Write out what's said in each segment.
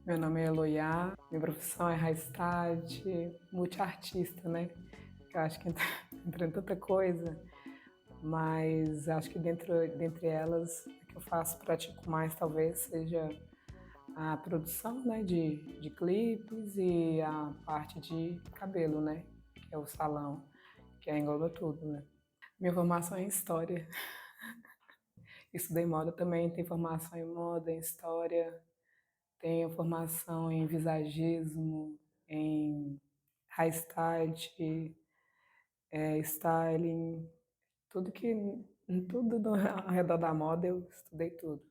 Meu nome é Eloiá, minha profissão é hairstylist, multiartista, né? Eu acho que entra em tanta coisa, mas acho que dentre elas, a que eu faço, pratico mais talvez, seja a produção, né, de clipes e a parte de cabelo, né? Que é o salão, que engloba tudo, né? Minha formação é em história. Estudei moda também, tem formação em moda, em história, tenho formação em visagismo, em hairstylist, styling, tudo tudo ao redor da moda eu estudei tudo.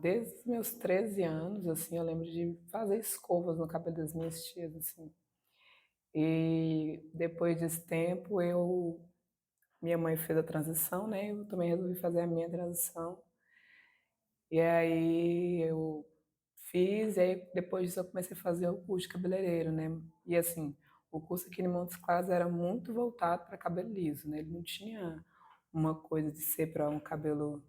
Desde os meus 13 anos, assim, eu lembro de fazer escovas no cabelo das minhas tias, assim. E depois desse tempo, minha mãe fez a transição, né? Eu também resolvi fazer a minha transição. E aí eu fiz, e aí depois disso eu comecei a fazer o curso de cabeleireiro, né? E assim, o curso aqui em Montes Claros era muito voltado para cabelo liso, né? Ele não tinha uma coisa de ser para um cabelo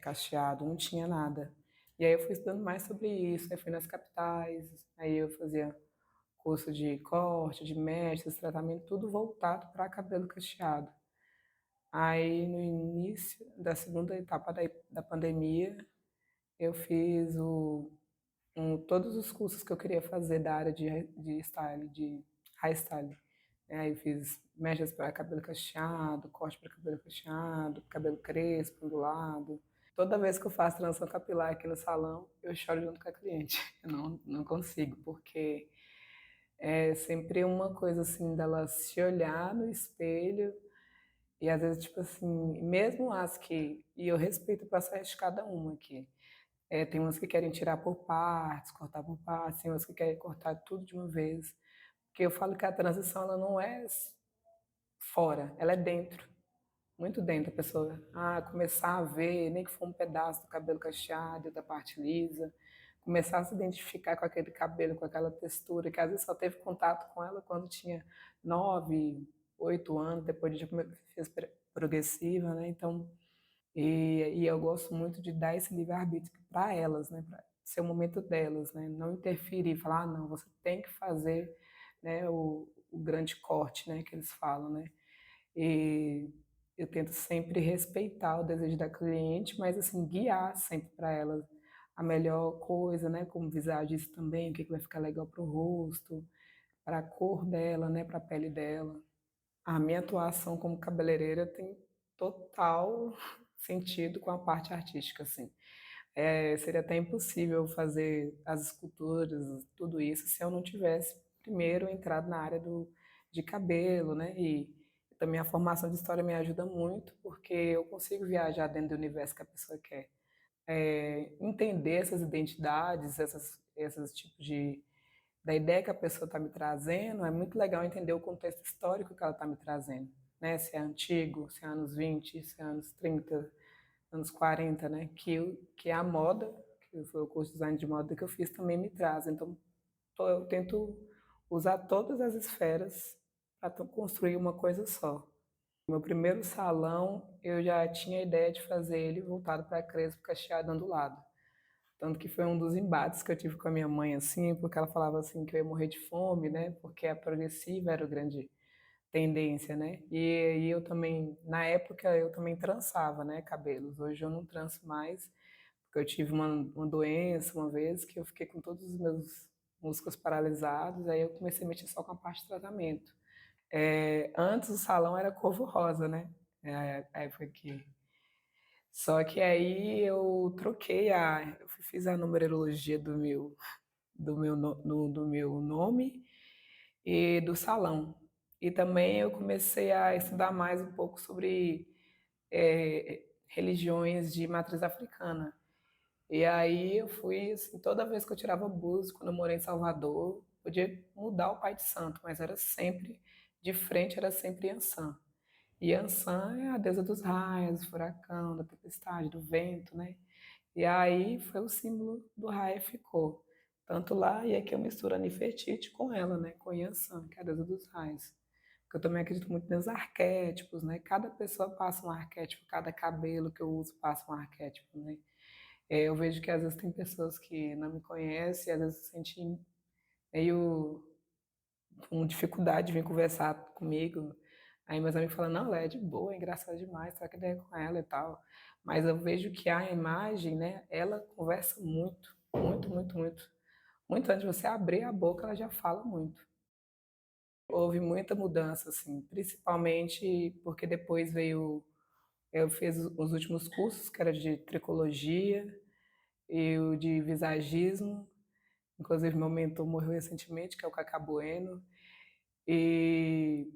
cacheado, não tinha nada. E aí eu fui estudando mais sobre isso, aí fui nas capitais, aí eu fazia curso de corte, de mechas, tratamento, tudo voltado para cabelo cacheado. Aí no início da segunda etapa da pandemia, eu fiz todos os cursos que eu queria fazer da área de style, de hairstyle. Aí eu fiz mechas para cabelo cacheado, corte para cabelo cacheado, cabelo crespo, ondulado. Toda vez que eu faço transição capilar aqui no salão, eu choro junto com a cliente. Eu não consigo, porque é sempre uma coisa assim dela se olhar no espelho e às vezes, tipo assim, mesmo as que. E eu respeito o processo de cada uma aqui. Tem umas que querem tirar por partes, cortar por partes, tem umas que querem cortar tudo de uma vez. Porque eu falo que a transição ela não é fora, ela é dentro, muito dentro. A pessoa começar a ver, nem que for um pedaço do cabelo cacheado, da parte lisa, começar a se identificar com aquele cabelo, com aquela textura, que às vezes só teve contato com ela quando tinha 9, 8 anos, depois de já fez progressiva, né? Então, e eu gosto muito de dar esse livre-arbítrio para elas, né? Para ser o momento delas, né? Não interferir, falar, não, você tem que fazer, né, o grande corte, né, que eles falam, né? E eu tento sempre respeitar o desejo da cliente, mas assim, guiar sempre para ela a melhor coisa, né? Como visagista também, o que vai ficar legal para o rosto, para a cor dela, né? Para a pele dela. A minha atuação como cabeleireira tem total sentido com a parte artística, assim. Seria até impossível fazer as esculturas, tudo isso, se eu não tivesse primeiro entrado na área de cabelo, né? E também a formação de história me ajuda muito, porque eu consigo viajar dentro do universo que a pessoa quer. Entender essas identidades, esses tipos da ideia que a pessoa está me trazendo, é muito legal entender o contexto histórico que ela está me trazendo, né? Se é antigo, se é anos 20, se é anos 30, anos 40, né? Que é a moda, que foi o curso de design de moda que eu fiz, também me traz. Então, eu tento usar todas as esferas para construir uma coisa só. Meu primeiro salão, eu já tinha a ideia de fazer ele voltado para crespo cacheado ondulado. Tanto que foi um dos embates que eu tive com a minha mãe, assim, porque ela falava assim que eu ia morrer de fome, né? Porque a progressiva era a grande tendência, né? E eu também, na época, eu também trançava, né, cabelos. Hoje eu não tranço mais, porque eu tive uma doença uma vez que eu fiquei com todos os meus músculos paralisados, aí eu comecei a mexer só com a parte de tratamento. Antes o salão era Corvo Rosa, né? A época que só que aí eu fiz a numerologia do meu nome e do salão. E também eu comecei a estudar mais um pouco sobre religiões de matriz africana. E aí eu fui, assim, toda vez que eu tirava búzios, quando eu morei em Salvador, podia mudar o pai de santo, mas era sempre, de frente era sempre Iansã. E Iansã é a deusa dos raios, do furacão, da tempestade, do vento, né? E aí foi o símbolo do raio ficou. Tanto lá, e aqui eu misturo a Nefertiti com ela, né? Com Iansã, que é a deusa dos raios. Porque eu também acredito muito nos arquétipos, né? Cada pessoa passa um arquétipo, cada cabelo que eu uso passa um arquétipo, né? Eu vejo que às vezes tem pessoas que não me conhecem, e às vezes se sentem meio com dificuldade de vir conversar comigo. Aí meus amigos falam, não, ela é de boa, é engraçada demais, troca ideia com ela e tal. Mas eu vejo que a imagem, né, ela conversa muito, muito, muito, muito. Muito antes de você abrir a boca, ela já fala muito. Houve muita mudança, assim, principalmente porque depois veio, eu fiz os últimos cursos, que era de tricologia e o de visagismo. Inclusive, meu mentor morreu recentemente, que é o Cacá Bueno. E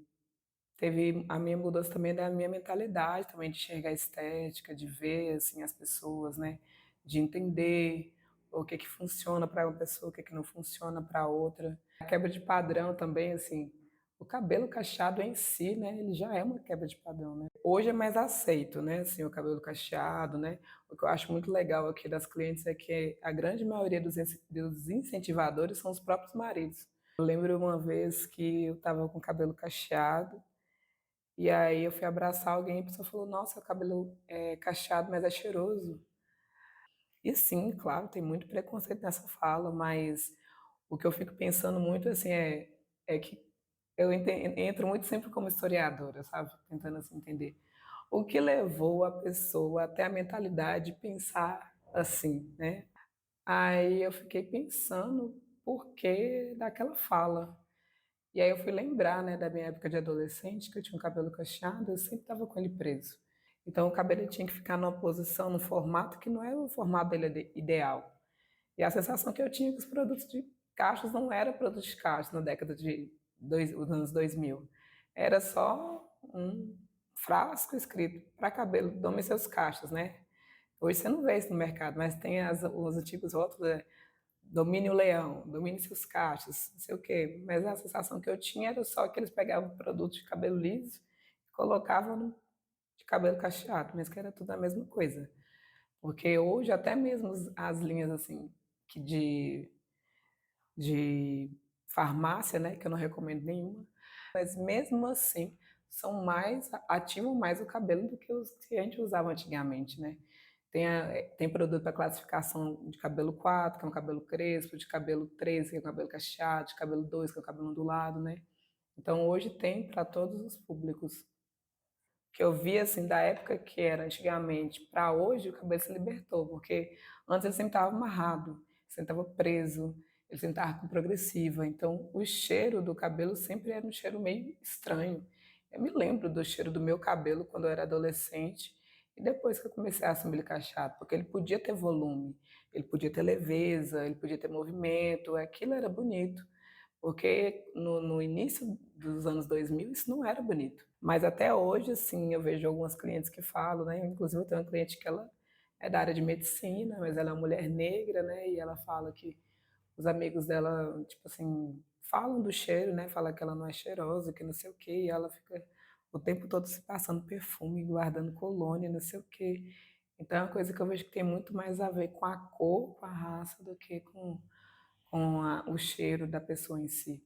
teve a minha mudança também da minha mentalidade, também de enxergar a estética, de ver assim as pessoas, né? De entender o que que funciona para uma pessoa, o que que não funciona para outra. A quebra de padrão também, assim, o cabelo cacheado em si, né? Ele já é uma quebra de padrão, né? Hoje é mais aceito, né? Assim, o cabelo cacheado, né? O que eu acho muito legal aqui das clientes é que a grande maioria dos incentivadores são os próprios maridos. Eu lembro uma vez que eu estava com o cabelo cacheado e aí eu fui abraçar alguém e a pessoa falou: Nossa, o cabelo é cacheado, mas é cheiroso. E sim, claro, tem muito preconceito nessa fala, mas o que eu fico pensando muito assim é que eu entro muito sempre como historiadora, sabe? Tentando assim, entender o que levou a pessoa até a mentalidade de pensar assim, né? Aí eu fiquei pensando por que daquela fala. E aí eu fui lembrar, né, da minha época de adolescente, que eu tinha um cabelo cacheado, eu sempre estava com ele preso. Então o cabelo ele tinha que ficar numa posição, num formato que não era o formato dele ideal. E a sensação que eu tinha que os produtos de cachos não eram produtos de cachos na década de os anos 2000. Era só um frasco escrito para cabelo, dome seus cachos, né? Hoje você não vê isso no mercado, mas tem os antigos rótulos, domine o leão, domine seus cachos, não sei o quê. Mas a sensação que eu tinha era só que eles pegavam produtos de cabelo liso e colocavam de cabelo cacheado, mas que era tudo a mesma coisa. Porque hoje até mesmo as linhas assim que de farmácia, né, que eu não recomendo nenhuma, mas mesmo assim são mais ativam mais o cabelo do que os que a gente usava antigamente, né? Tem produto para classificação de cabelo 4 que é um cabelo crespo, de cabelo 13 que é um cabelo cacheado, de cabelo 2 que é um cabelo ondulado, né? Então hoje tem para todos os públicos. Que eu vi assim da época que era antigamente para hoje, o cabelo se libertou, porque antes ele sempre estava amarrado, sempre estava preso, ele sempre estava com progressiva. Então o cheiro do cabelo sempre era um cheiro meio estranho. Eu me lembro do cheiro do meu cabelo quando eu era adolescente e depois que eu comecei a assumir ele cacheado, porque ele podia ter volume, ele podia ter leveza, ele podia ter movimento, aquilo era bonito. Porque no início dos anos 2000 isso não era bonito. Mas até hoje, assim, eu vejo algumas clientes que falam, né? Inclusive eu tenho uma cliente que ela é da área de medicina, mas ela é uma mulher negra, né? E ela fala que os amigos dela, tipo assim, falam do cheiro, né? Fala que ela não é cheirosa, que não sei o quê, e ela fica o tempo todo se passando perfume, guardando colônia, não sei o quê. Então é uma coisa que eu vejo que tem muito mais a ver com a cor, com a raça, do que com o cheiro da pessoa em si.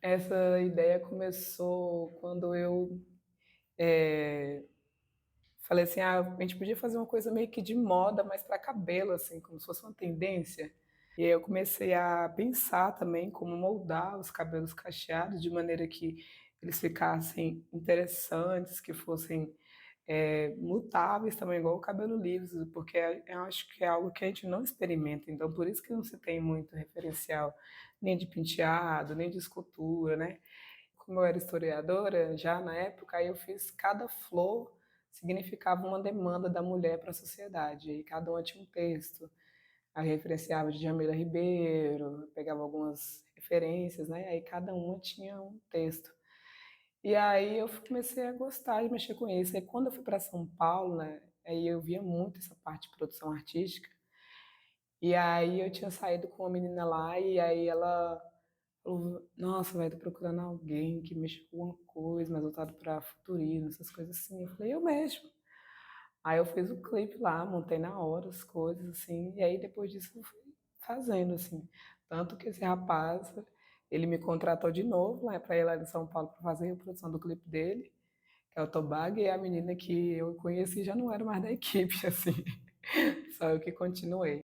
Essa ideia começou quando eu falei assim, a gente podia fazer uma coisa meio que de moda, mas para cabelo, assim, como se fosse uma tendência. E aí eu comecei a pensar também como moldar os cabelos cacheados de maneira que eles ficassem interessantes, que fossem mutáveis também, igual o cabelo liso, porque eu acho que é algo que a gente não experimenta, então por isso que não se tem muito referencial, nem de penteado, nem de escultura, né? Como eu era historiadora, já na época, aí eu fiz cada flor significava uma demanda da mulher para a sociedade, e cada uma tinha um texto. Aí referenciava de Djamila Ribeiro, pegava algumas referências, né? Aí cada uma tinha um texto. E aí eu comecei a gostar de mexer com isso. Aí quando eu fui para São Paulo, né, aí eu via muito essa parte de produção artística. E aí eu tinha saído com uma menina lá e aí ela falou, nossa, vai, tô procurando alguém que mexa com alguma coisa, mais voltado para futurismo, essas coisas assim. Eu falei, eu mexo. Aí eu fiz o clipe lá, montei na hora as coisas, assim, e aí depois disso eu fui fazendo, assim. Tanto que esse rapaz, ele me contratou de novo lá para ir lá em São Paulo para fazer a produção do clipe dele, que é o Tobag, e a menina que eu conheci já não era mais da equipe, assim. Só eu que continuei.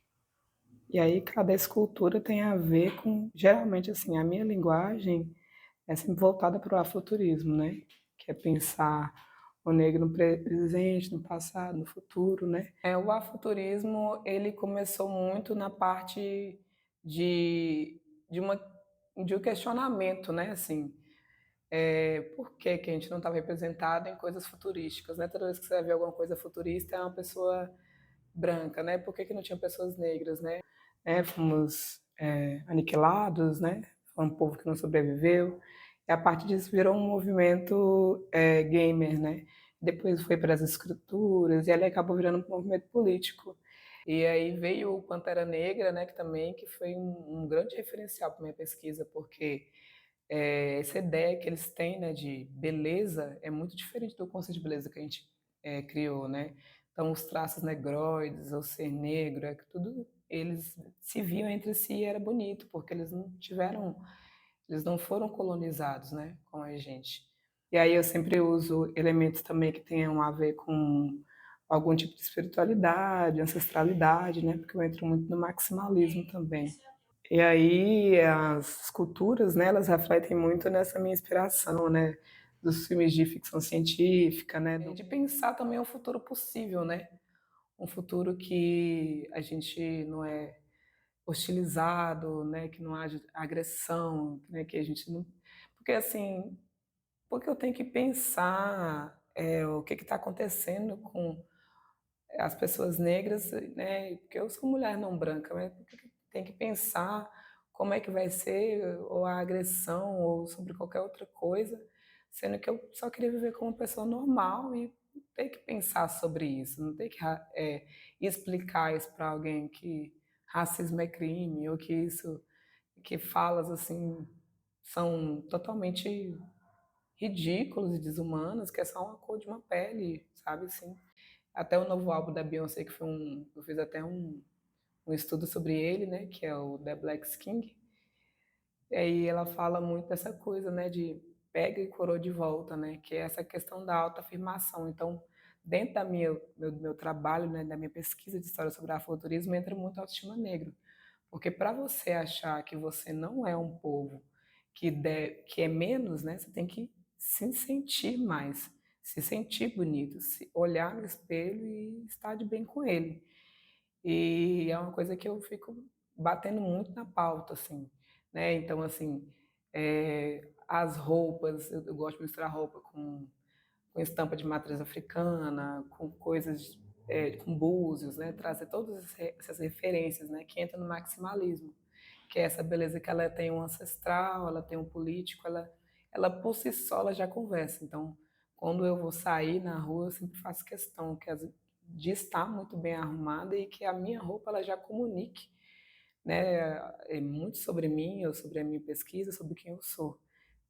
E aí cada escultura tem a ver com geralmente, assim, a minha linguagem é sempre voltada para o afrofuturismo, né, que é pensar o negro no presente, no passado, no futuro, né. O afrofuturismo, ele começou muito na parte de de uma de um questionamento, né, assim, por que que a gente não estava representado em coisas futurísticas, né. Toda vez que você vai ver alguma coisa futurista, é uma pessoa branca, né, por que que não tinha pessoas negras, né. Fomos, aniquilados, né, foi um povo que não sobreviveu, e a partir disso virou um movimento, gamer, né. Depois foi para as escrituras, e ali acabou virando um movimento político. E aí veio o Pantera Negra, né, que foi um grande referencial para minha pesquisa, porque, essa ideia que eles têm, né, de beleza é muito diferente do conceito de beleza que a gente, criou, né. Então os traços negroides, ou ser negro, é que tudo eles se viam entre si e era bonito, porque eles não foram colonizados, né, como a gente. E aí eu sempre uso elementos também que tenham a ver com algum tipo de espiritualidade, ancestralidade, né, porque eu entro muito no maximalismo também. E aí as esculturas, né, elas refletem muito nessa minha inspiração, né, dos filmes de ficção científica, né, de pensar também o futuro possível, né, um futuro que a gente não é hostilizado, né, que não haja agressão, né, que a gente não porque assim, porque eu tenho que pensar, o que está acontecendo com as pessoas negras, né, porque eu sou mulher não branca, mas tem que pensar como é que vai ser ou a agressão ou sobre qualquer outra coisa, sendo que eu só queria viver como uma pessoa normal e ter que pensar sobre isso, não ter que explicar isso para alguém que racismo é crime ou que falas assim são totalmente ridículas e desumanas, que é só uma cor de uma pele, sabe assim. Até o novo álbum da Beyoncé, que foi eu fiz até um estudo sobre ele, né, que é o The Black King. E aí ela fala muito dessa coisa, né, de pega e coroa de volta, né, que é essa questão da autoafirmação. Então, dentro do meu trabalho, né, da minha pesquisa de história sobre afrofuturismo, entra muito a autoestima negra. Porque para você achar que você não é um povo que é menos, né, você tem que se sentir mais, se sentir bonito, se olhar no espelho e estar de bem com ele. E é uma coisa que eu fico batendo muito na pauta, assim, né. Então, assim, as roupas, eu gosto de misturar roupa com estampa de matriz africana, com coisas, com búzios, né, trazer todas essas referências, né, que entra no maximalismo, que é essa beleza que ela tem um ancestral, ela tem um político, ela por si só ela já conversa. Então, quando eu vou sair na rua, eu sempre faço questão de estar muito bem arrumada e que a minha roupa ela já comunique, né, muito sobre mim, ou sobre a minha pesquisa, sobre quem eu sou.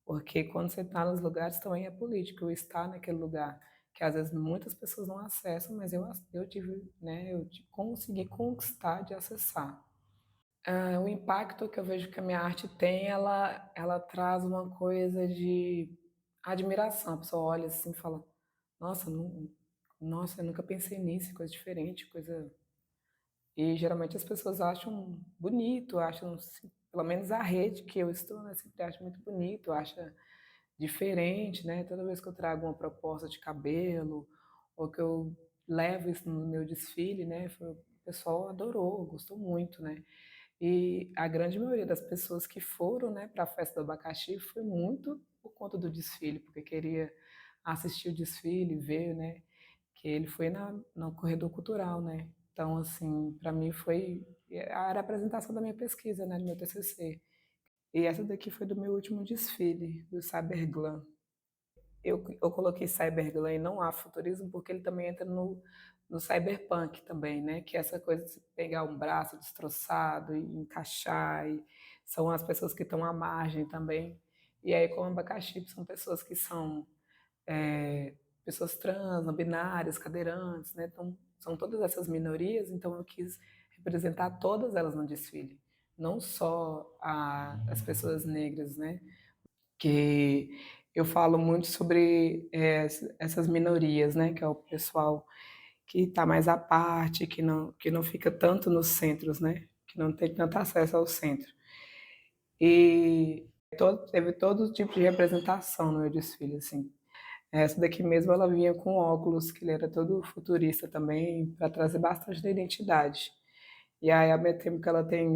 Porque quando você está nos lugares também é político, eu estar naquele lugar, que às vezes muitas pessoas não acessam, mas eu tive, né, consegui conquistar de acessar. O impacto que eu vejo que a minha arte tem, ela traz uma coisa de admiração. A pessoa olha assim e fala: "Nossa, nossa, eu nunca pensei nisso, coisa diferente, coisa". E geralmente as pessoas acham bonito, acham, pelo menos a rede que eu estou, né, sempre acha muito bonito, acha diferente, né? Toda vez que eu trago uma proposta de cabelo ou que eu levo isso no meu desfile, né, o pessoal adorou, gostou muito, né? E a grande maioria das pessoas que foram, né, para a festa do abacaxi foi muito por conta do desfile, porque queria assistir o desfile, ver, né, que ele foi no corredor cultural, né. Então, assim, para mim foi a representação da minha pesquisa, né, do meu TCC. E essa daqui foi do meu último desfile, do Cyberglam. Eu coloquei Cyberglam e não Afrofuturismo, porque ele também entra no cyberpunk também, né, que é essa coisa de pegar um braço destroçado e encaixar, e são as pessoas que estão à margem também. E aí com o abacaxi são pessoas que são, pessoas trans, não binárias, cadeirantes, né, então são todas essas minorias, então eu quis representar todas elas no desfile, não só as pessoas negras, né, que eu falo muito sobre essas minorias, né, que é o pessoal que está mais à parte, que não fica tanto nos centros, né? Que não tem tanto acesso ao centro. E teve todo tipo de representação no meu desfile, assim. Essa daqui mesmo, ela vinha com óculos, que ele era todo futurista também, para trazer bastante da identidade. E aí, ao mesmo tempo que ela tem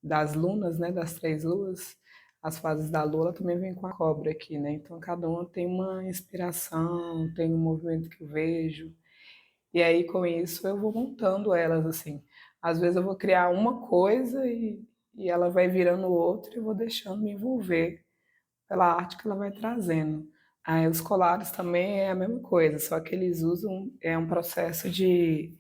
das lunas, né, das 3 luas, as fases da lua, ela também vem com a cobra aqui, né? Então, cada uma tem uma inspiração, tem um movimento que eu vejo. E aí, com isso, eu vou montando elas, assim. Às vezes eu vou criar uma coisa e ela vai virando outra e eu vou deixando me envolver pela arte que ela vai trazendo. Aí os colares também é a mesma coisa, só que eles usam um processo de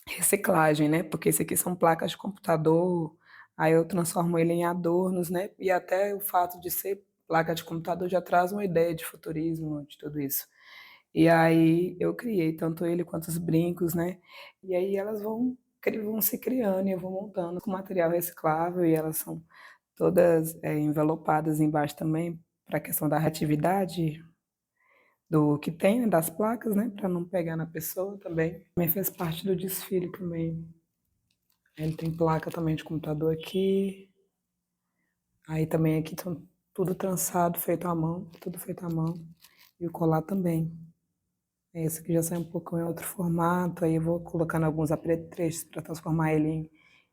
reciclagem, né? Porque esse aqui são placas de computador, aí eu transformo ele em adornos, né? E até o fato de ser placa de computador já traz uma ideia de futurismo, de tudo isso. E aí eu criei tanto ele quanto os brincos, né? E aí elas vão se criando e eu vou montando com material reciclável e elas são todas envelopadas embaixo também para a questão da reatividade do que tem, né, das placas, né, para não pegar na pessoa também. Também fez parte do desfile também. Ele tem placa também de computador aqui. Aí também aqui estão tudo trançado, feito à mão, tudo feito à mão. E o colar também. Esse aqui já sai um pouco em outro formato, aí eu vou colocando alguns apetrechos para transformar ele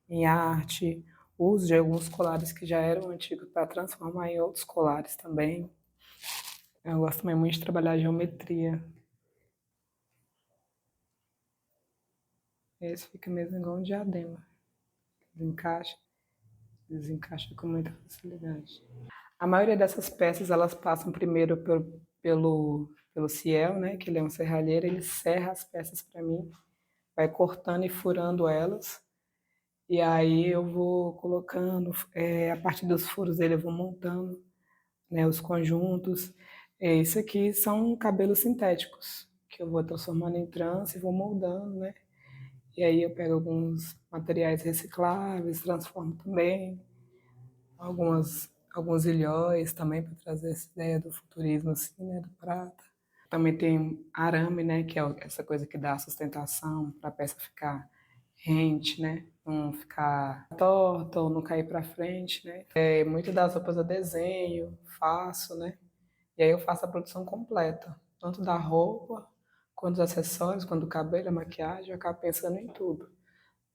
em arte. Uso de alguns colares que já eram antigos para transformar em outros colares também. Eu gosto também muito de trabalhar a geometria. Esse fica mesmo igual um diadema. Desencaixa, desencaixa com muita facilidade. A maioria dessas peças, elas passam primeiro pelo Ciel, né, que ele é um serralheiro, ele serra as peças para mim, vai cortando e furando elas, e aí eu vou colocando, a partir dos furos dele eu vou montando, né, os conjuntos. Isso aqui são cabelos sintéticos, que eu vou transformando em trança e vou moldando, né? E aí eu pego alguns materiais recicláveis, transformo também, alguns ilhóis também para trazer essa ideia do futurismo assim, né, do prata. Também tem arame, né, que é essa coisa que dá sustentação para a peça ficar rente, né, não ficar torta ou não cair para frente, né. Muitas das roupas eu desenho, faço, né, e aí eu faço a produção completa, tanto da roupa, quanto dos acessórios, quanto do cabelo, a maquiagem, eu acabo pensando em tudo.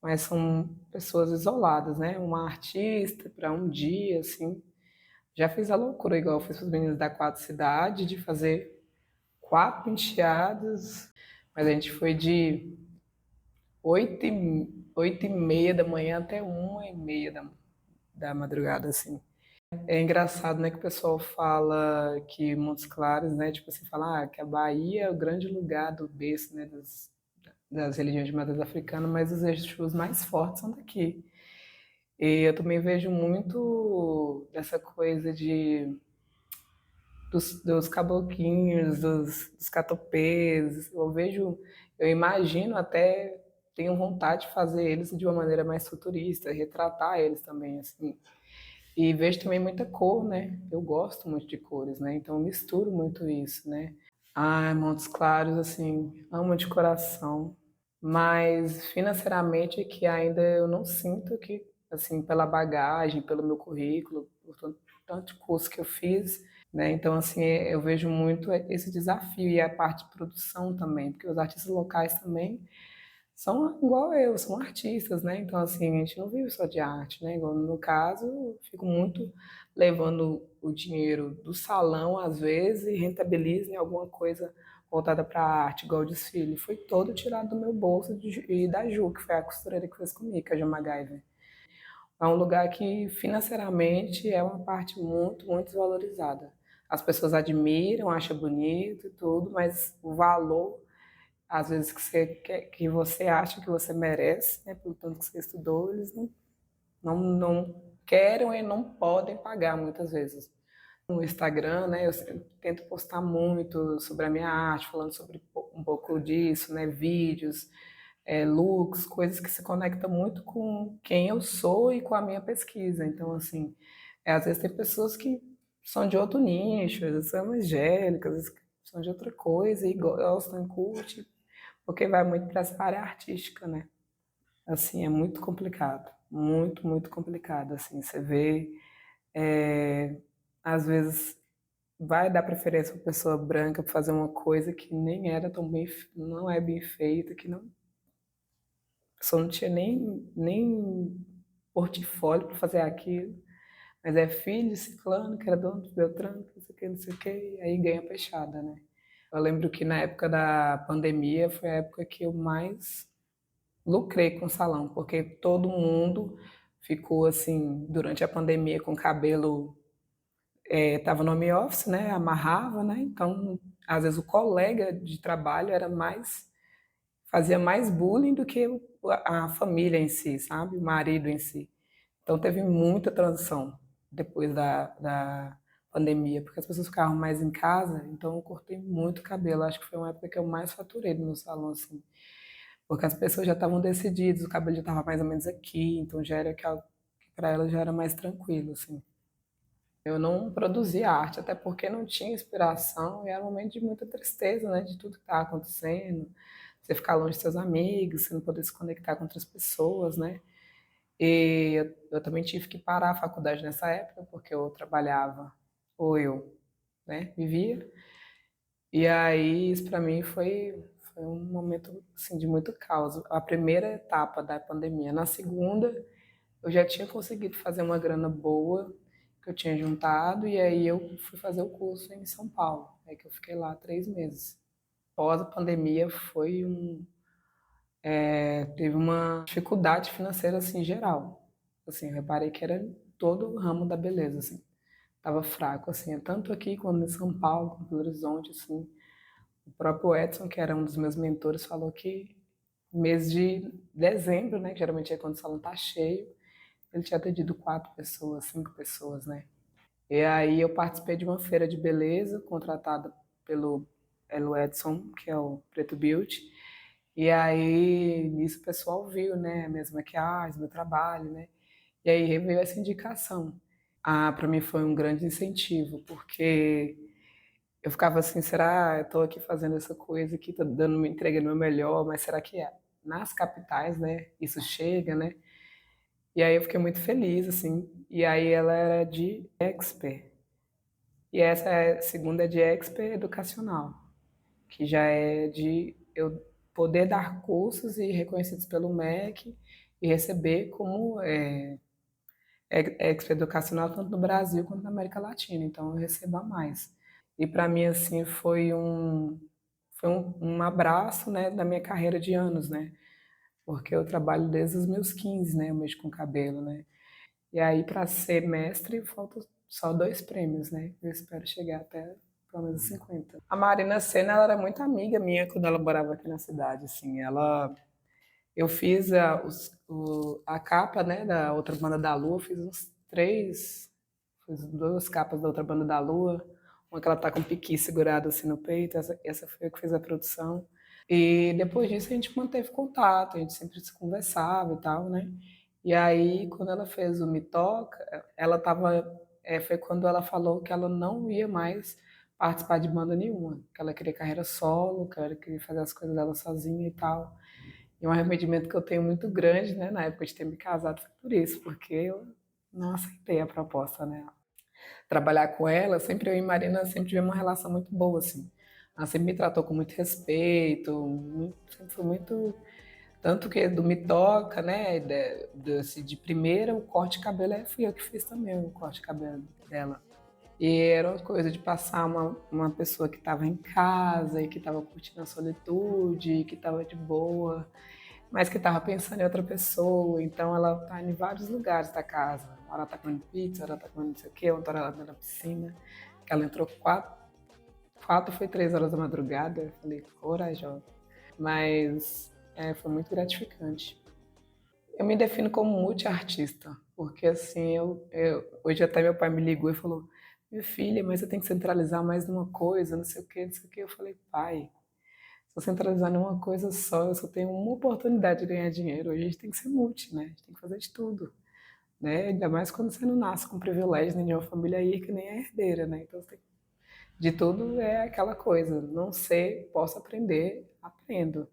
Mas são pessoas isoladas, né? Uma artista para um dia, assim. Já fiz a loucura, igual eu fiz para os meninos da Quatro Cidade, de fazer 4 penteados, mas a gente foi de 8h30 da manhã até 1h30 da madrugada, assim. É engraçado, né, que o pessoal fala que Montes Claros, né, tipo assim, fala que a Bahia é o grande lugar do berço, né, das religiões de matriz africana, mas os Exus mais fortes são daqui. E eu também vejo muito dessa coisa dos caboclinhos, dos catopês. Eu imagino até, tenho vontade de fazer eles de uma maneira mais futurista, retratar eles também, assim. E vejo também muita cor, né? Eu gosto muito de cores, né? Então eu misturo muito isso, né? Ai, Montes Claros, assim, amo de coração. Mas financeiramente é que ainda eu não sinto que, assim, pela bagagem, pelo meu currículo, por tanto curso que eu fiz, né? Então, assim, eu vejo muito esse desafio e a parte de produção também, porque os artistas locais também são igual eu, são artistas, né? Então, assim, a gente não vive só de arte, né? Igual no meu caso, eu fico muito levando o dinheiro do salão, às vezes, e rentabilizo em alguma coisa voltada para a arte, igual o desfile. Foi todo tirado do meu bolso e da Ju, que foi a costureira que fez comigo, que é a Ju MacGyver. É um lugar que financeiramente é uma parte muito, muito desvalorizada. As pessoas admiram, acham bonito e tudo, mas o valor, às vezes, que você acha que você merece, né, pelo tanto que você estudou, eles não querem e não podem pagar muitas vezes. No Instagram, né, eu sempre tento postar muito sobre a minha arte, falando sobre um pouco disso, né, vídeos, looks, coisas que se conectam muito com quem eu sou e com a minha pesquisa. Então, assim, às vezes tem pessoas que são de outro nicho, às vezes são evangélicas, são de outra coisa e gostam, curte, porque vai muito para essa área artística, né? Assim, é muito complicado, muito, muito complicado, assim, você vê, é, às vezes vai dar preferência para pessoa branca para fazer uma coisa que nem era tão bem, não é bem feita, que não, a pessoa não tinha nem portfólio para fazer aquilo, mas é filho de ciclano, que era dono de Beltrano, não sei o que, não sei o que, e aí ganha peixada, né? Eu lembro que na época da pandemia foi a época que eu mais lucrei com o salão, porque todo mundo ficou assim, durante a pandemia com o cabelo, tava no home office, né, amarrava, né, então às vezes o colega de trabalho era mais, fazia mais bullying do que a família em si, sabe, o marido em si. Então teve muita transição depois da pandemia, porque as pessoas ficavam mais em casa, então eu cortei muito cabelo, acho que foi uma época que eu mais faturei no meu salão, assim, porque as pessoas já estavam decididas, o cabelo já estava mais ou menos aqui, então já era que para elas já era mais tranquilo, assim. Eu não produzia arte, até porque não tinha inspiração e era um momento de muita tristeza, né, de tudo que estava acontecendo, você ficar longe dos seus amigos, você não poder se conectar com outras pessoas, né? E eu também tive que parar a faculdade nessa época, porque eu trabalhava, ou eu, né, vivia. E aí, isso para mim foi um momento assim, de muito caos. A primeira etapa da pandemia. Na segunda, eu já tinha conseguido fazer uma grana boa que eu tinha juntado, e aí eu fui fazer o curso em São Paulo. Aí que eu fiquei lá 3 meses. Pós a pandemia, teve uma dificuldade financeira assim geral. Assim, eu reparei que era todo o ramo da beleza, assim. Tava fraco, assim, tanto aqui quanto em São Paulo, como em Belo Horizonte, assim. O próprio Edson, que era um dos meus mentores, falou que mês de dezembro, né, que geralmente é quando o salão tá cheio, ele tinha atendido 4 pessoas, 5 pessoas, né. E aí eu participei de uma feira de beleza, contratada pelo Elo Edson, que é o Preto Beauty. E aí, nisso o pessoal viu, né, minhas maquiagens, meu trabalho, né. E aí veio essa indicação. Ah, para mim foi um grande incentivo, porque eu ficava assim, será eu estou aqui fazendo essa coisa aqui, estou dando, me entregando o meu melhor, mas será que nas capitais, né, isso chega, né? E aí eu fiquei muito feliz, assim. E aí ela era de expert. E essa segunda é de expert educacional, que já é de eu poder dar cursos e reconhecidos pelo MEC e receber como expert educacional tanto no Brasil quanto na América Latina. Então eu recebo a mais. E para mim assim foi um abraço, né, da minha carreira de anos, né? Porque eu trabalho desde os meus 15, né? Eu mexo com cabelo, né? E aí, para ser mestre, faltam só 2 prêmios, né? Eu espero chegar até pelo menos 50. A Marina Sena, ela era muito amiga minha quando ela morava aqui na cidade, assim. Eu fiz a capa, né, da Outra Banda da Lua, fiz fiz 2 capas da Outra Banda da Lua. Uma que ela tá com o piqui segurado assim no peito, essa foi eu que fiz a produção. E depois disso a gente manteve contato, a gente sempre se conversava e tal, né? E aí, quando ela fez o Me Toca, ela tava, foi quando ela falou que ela não ia mais participar de banda nenhuma, que ela queria carreira solo, que ela queria fazer as coisas dela sozinha e tal. E um arrependimento que eu tenho muito grande, né, na época de ter me casado, foi por isso, porque eu não aceitei a proposta, né? Trabalhar com ela, sempre eu e Marina sempre tivemos uma relação muito boa, assim. Ela sempre me tratou com muito respeito, sempre foi muito. Tanto que do Me Toca, né, assim, de primeira, o corte de cabelo fui eu que fiz também, o corte de cabelo dela. E era uma coisa de passar uma pessoa que estava em casa e que estava curtindo a solitude, que estava de boa, mas que estava pensando em outra pessoa. Então ela está em vários lugares da casa. Uma hora ela está comendo pizza, ela está comendo não sei o quê, outra hora ela está na piscina. Que ela entrou 4 foi 3 horas da madrugada. Eu falei, corajosa. Mas foi muito gratificante. Eu me defino como multiartista, porque assim, hoje até meu pai me ligou e falou, minha filha, mas você tem que centralizar mais numa coisa, não sei o quê, não sei o quê. Eu falei, pai, se eu centralizar numa coisa só, eu só tenho uma oportunidade de ganhar dinheiro. A gente tem que ser multi, né? A gente tem que fazer de tudo, né? Ainda mais quando você não nasce com privilégio, nem de uma família rica, nem é herdeira, né? Então você tem que De tudo é aquela coisa, não sei, posso aprender, aprendo.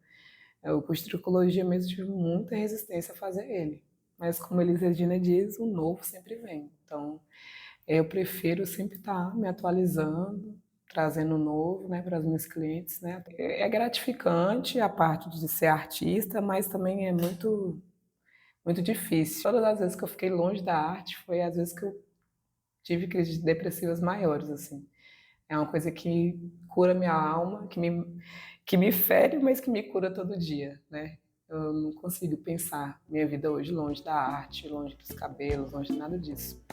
O curso de tricologia mesmo tive muita resistência a fazer ele. Mas como Elis Regina diz, o novo sempre vem. Então, eu prefiro sempre estar me atualizando, trazendo o novo, né, para os meus clientes, né. É gratificante a parte de ser artista, mas também é muito difícil. Todas as vezes que eu fiquei longe da arte foi as vezes que eu tive crises depressivas maiores, assim. É uma coisa que cura minha alma, que me fere, mas que me cura todo dia, né. Eu não consigo pensar minha vida hoje longe da arte, longe dos cabelos, longe de nada disso.